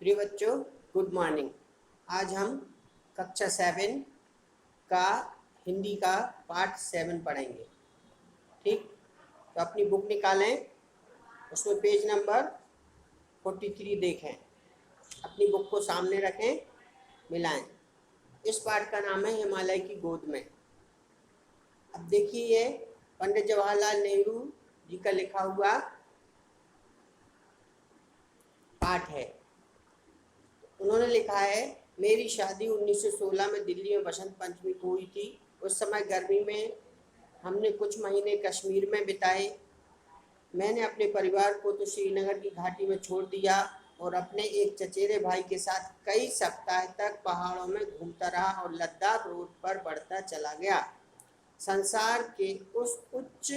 प्रिय बच्चों, good morning. आज हम कक्षा 7 का हिंदी का पार्ट 7 पढ़ेंगे। ठीक, तो अपनी बुक निकालें, उसमें पेज नंबर 43 देखें, अपनी बुक को सामने रखें, मिलाएं। इस पाठ का नाम है हिमालय की गोद में। अब देखिए, ये पंडित जवाहरलाल नेहरू जी का लिखा हुआ पाठ है। उन्होंने लिखा है, मेरी शादी 1916 में दिल्ली में बसंत पंचमी को हुई थी। उस समय गर्मी में हमने कुछ महीने कश्मीर में बिताए। मैंने अपने परिवार को तो श्रीनगर की घाटी में छोड़ दिया और अपने एक चचेरे भाई के साथ कई सप्ताह तक पहाड़ों में घूमता रहा और लद्दाख रोड पर बढ़ता चला गया। संसार के उस उच्च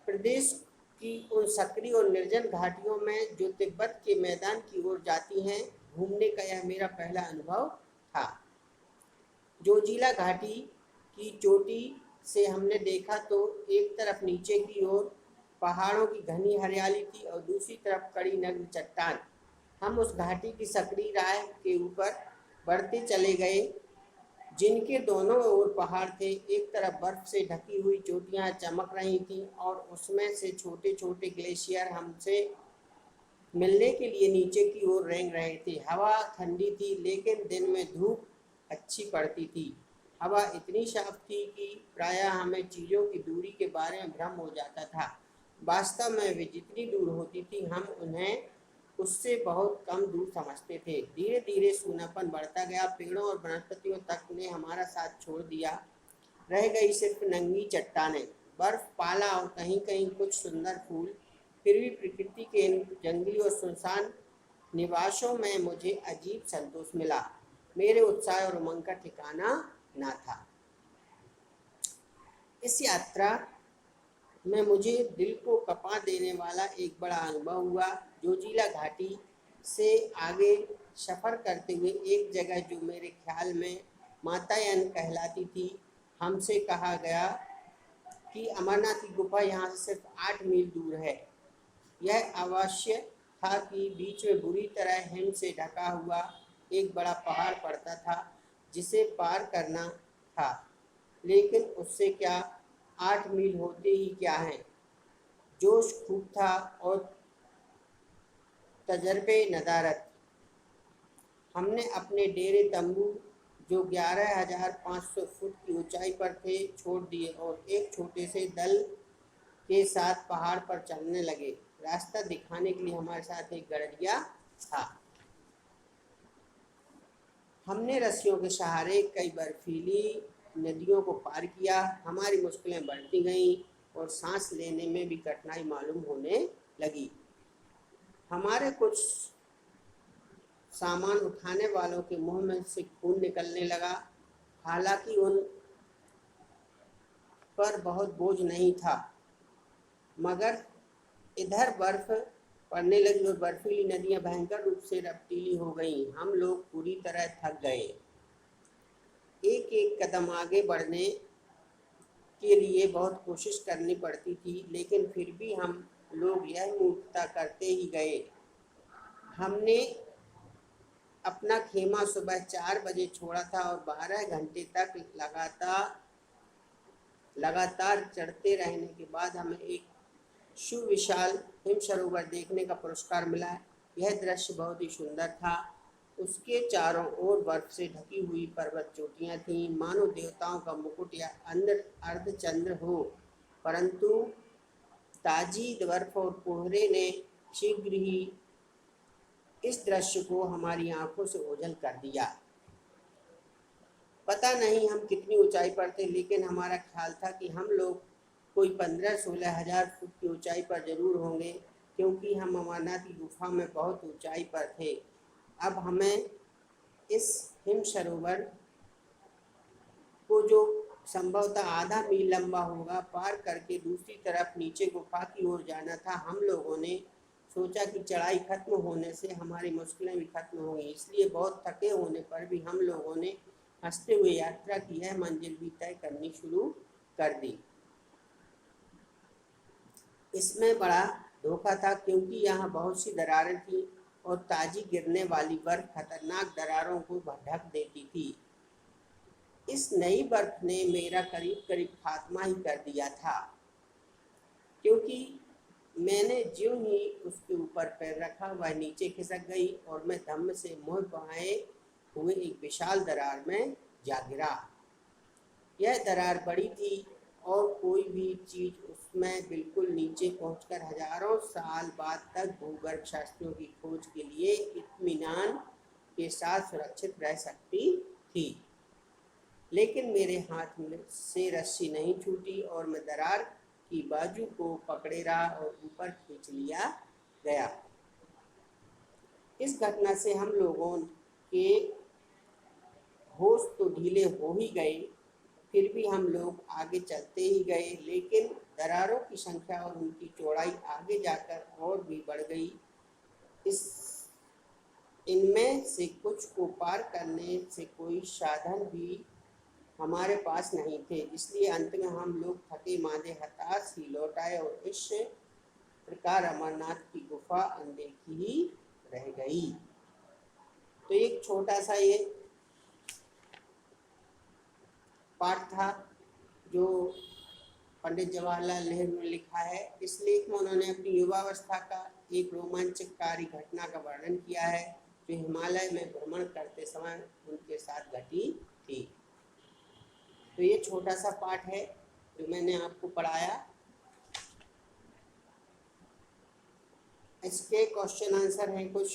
प्रदेश की उन सक्रिय और निर्जन घाटियों में जो तिब्बत के मैदान की ओर जाती हैं, घूमने का यह मेरा पहला अनुभव था। जोजिला घाटी की चोटी से हमने देखा तो एक तरफ नीचे की ओर पहाड़ों की घनी हरियाली थी और दूसरी तरफ कड़ी नग्न चट्टान। हम उस घाटी की सक्रिय राह के ऊपर बढ़ते चले गए, जिनके दोनों ओर पहाड़ थे। एक तरफ बर्फ से ढकी हुई चोटियां चमक रही थीं और उसमें से छोटे छोटे ग्लेशियर हमसे मिलने के लिए नीचे की ओर रेंग रहे थे। हवा ठंडी थी, लेकिन दिन में धूप अच्छी पड़ती थी। हवा इतनी साफ थी कि प्रायः हमें चीज़ों की दूरी के बारे में भ्रम हो जाता था। वास्तव में वे जितनी दूर होती थी, हम उन्हें उससे बहुत कम दूर समझते थे। धीरे धीरे सूनापन बढ़ता गया। पेड़ों और वनस्पतियों तक ने हमारा साथ छोड़ दिया। रह गई सिर्फ नंगी चट्टानें, बर्फ, पाला और कहीं कहीं कुछ सुंदर फूल। फिर भी प्रकृति के इन जंगली और सुनसान निवासों में मुझे अजीब संतोष मिला। मेरे उत्साह और उमंग का ठिकाना न था। इस यात्रा में मुझे दिल को कपा देने वाला एक बड़ा अनुभव हुआ। जोजिला घाटी से आगे सफ़र करते हुए एक जगह जो मेरे ख्याल में मातायान कहलाती थी, हमसे कहा गया कि अमरनाथ की गुफा यहाँ से सिर्फ 8 मील दूर है। यह अवश्य था कि बीच में बुरी तरह हिम से ढका हुआ एक बड़ा पहाड़ पड़ता था, जिसे पार करना था। लेकिन उससे क्या, 8 मील होते ही क्या है। जोश खूब था और तजर्बे नदारत। हमने अपने डेरे तंबू, जो 11,500 फुट की ऊंचाई पर थे, छोड़ दिए और एक छोटे से दल के साथ पहाड़ पर चलने लगे। रास्ता दिखाने के लिए हमारे साथ एक गड़रिया था। हमने रस्सियों के सहारे कई बर्फीली नदियों को पार किया। हमारी मुश्किलें बढ़ती गईं और सांस लेने में भी कठिनाई मालूम होने लगी। हमारे कुछ सामान उठाने वालों के मुंह में से खून निकलने लगा। हालांकि उन पर बहुत बोझ नहीं था, मगर इधर बर्फ पड़ने लगी और बर्फीली नदियां भयंकर रूप से रफ्तीली हो गईं। हम लोग पूरी तरह थक गए। एक एक कदम आगे बढ़ने के लिए बहुत कोशिश करनी पड़ती थी, लेकिन फिर भी हम लोग यह मूर्खता करते ही गए। हमने अपना खेमा सुबह 4 बजे छोड़ा था और 12 घंटे तक लगातार चढ़ते रहने के बाद हमें एक सुविशाल हिम सरोवर देखने का पुरस्कार मिला। यह दृश्य बहुत ही सुंदर था। उसके चारों ओर बर्फ से ढकी हुई पर्वत चोटियां थीं, मानो देवताओं का मुकुट या अर्धचंद्र हो। परंतु ताजी बर्फ और कोहरे ने शीघ्र ही इस दृश्य को हमारी आंखों से ओझल कर दिया। पता नहीं हम कितनी ऊंचाई पर थे, लेकिन हमारा ख्याल था कि हम लोग कोई 15-16 हजार फुट की ऊंचाई पर जरूर होंगे, क्योंकि हम अमरनाथ की गुफा में बहुत ऊंचाई पर थे। अब हमें इस हिम सरोवर को, जो संभवतः आधा मील लंबा होगा, पार करके दूसरी तरफ नीचे गुफा की ओर जाना था। हम लोगों ने सोचा कि चढ़ाई खत्म होने से हमारी मुश्किलें भी खत्म होंगी, इसलिए बहुत थके होने पर भी हम लोगों ने हंसते हुए यात्रा की यह मंजिल भी तय करनी शुरू कर दी। इसमें बड़ा धोखा था, क्योंकि यहाँ बहुत सी दरारें थीं और ताजी गिरने वाली बर्फ खतरनाक दरारों को ढक देती थी। इस नई बर्फ ने मेरा करीब करीब खात्मा ही कर दिया था, क्योंकि मैंने ज्यों ही उसके ऊपर पैर रखा वह नीचे खिसक गई और मैं धम्म से मुँह बहाए हुए एक विशाल दरार में जा गिरा। यह दरार बड़ी थी और कोई भी चीज उसमें बिल्कुल नीचे पहुंचकर हजारों साल बाद तक भूगर्भ शास्त्रियों की खोज के लिए इत्मीनान के साथ सुरक्षित रह सकती थी। लेकिन मेरे हाथ में से रस्सी नहीं छूटी और मैं दरार की बाजू को पकड़े रहा और ऊपर खींच लिया गया। इस घटना से हम लोगों के होश तो ढीले हो ही गए, फिर भी हम लोग आगे चलते ही गए, लेकिन दरारों की संख्या और उनकी चौड़ाई आगे जाकर और भी बढ़ गई। इनमें से कुछ को पार करने से कोई साधन भी हमारे पास नहीं थे, इसलिए अंत में हम लोग थके मांदे हताश ही लौट आए और इस प्रकार अमरनाथ की गुफा अनदेखी ही रह गई। तो एक छोटा सा ये पाठ था जो पंडित जवाहरलाल नेहरू ने लिखा है। इस लेख में उन्होंने अपनी युवावस्था का एक रोमांचकारी घटना का वर्णन किया है जो हिमालय में भ्रमण करते समय उनके साथ घटी थी। तो ये छोटा सा पाठ है जो मैंने आपको पढ़ाया। इसके क्वेश्चन आंसर हैं, कुछ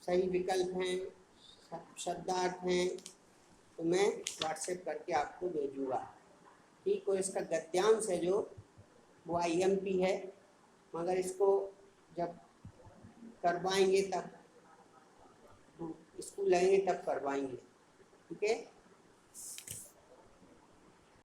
सही विकल्प हैं, शब्दार्थ हैं, तो मैं व्हाट्सएप करके आपको भेजूँगा। ठीक हो। इसका गद्यांश है जो वो IMP है, मगर इसको जब करवाएंगे तब स्कूल आएंगे तब करवाएंगे। ठीक है।